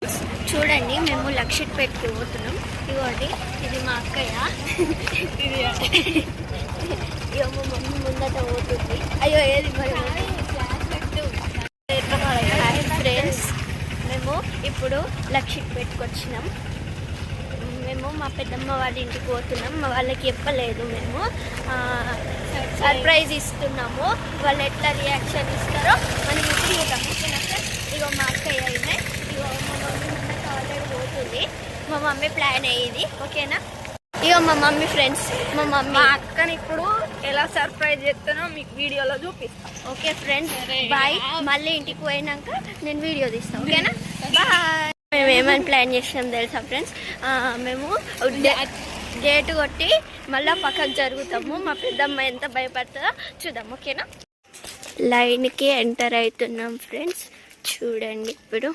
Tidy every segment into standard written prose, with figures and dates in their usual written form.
చూడండి మేము లక్షిట్పేటకి పోతున్నాం. ఇవ్వండి ఇది మా అక్కయ్య, ఇక మా మమ్మీ ముందట పోతుంది. అయ్యో ఏది మరి ఫ్రెండ్స్, మేము ఇప్పుడు లక్షిట్పేటకి వచ్చినాం. మేము మా పెద్దమ్మ వాళ్ళ ఇంటికి పోతున్నాం. మా వాళ్ళకి చెప్పలేదు, మేము సర్ప్రైజ్ ఇస్తున్నాము. వాళ్ళు ఎట్లా రియాక్షన్ ఇస్తారో మనం ఇప్పుడు చూద్దాం. ఇగో మా అక్కయ్య అయినా, ఇగో మా మమ్మీ ముందట ఆల్రెడీ పోతుంది. మా మమ్మీ ప్లాన్ అయ్యేది, ఓకేనా? ఇగో మా మమ్మీ ఫ్రెండ్స్, మా అక్కని ఇప్పుడు ఎలా సర్ప్రైజ్ చేస్తానో మీకు వీడియోలో చూపిస్తాను. Okay friends, bye. మళ్ళీ ఇంటికి పోయినాక నేను వీడియో తీస్తాను, ఓకేనా? బాయ్. మేము ఏమైనా ప్లాన్ చేసాం తెలుసా ఫ్రెండ్స్? మేము గేట్ కొట్టి మళ్ళీ పక్కకు జరుగుతాము. మా పెద్దమ్మ ఎంత భయపడుతుందో చూద్దాం, ఓకేనా? లైన్కి ఎంటర్ అవుతున్నాం ఫ్రెండ్స్. చూడండి ఇప్పుడు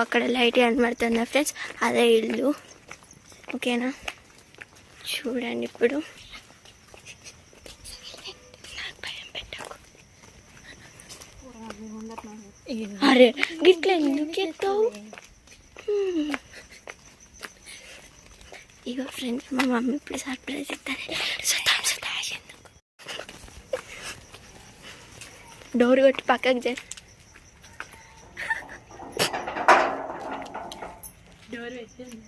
అక్కడ లైట్ కనబడుతుందా ఫ్రెండ్స్? అదే ఇల్లు, ఓకేనా? చూడండి ఇప్పుడు. అరే గిట్లా ఎందుకు ఎత్తావు? ఇగో ఫ్రెండ్స్, మా మమ్మీ ఇప్పుడు సర్ప్రైజ్ ఇస్తారు. డోర్ కొట్టి పక్కకు చేసి డోర్ పెట్టింది.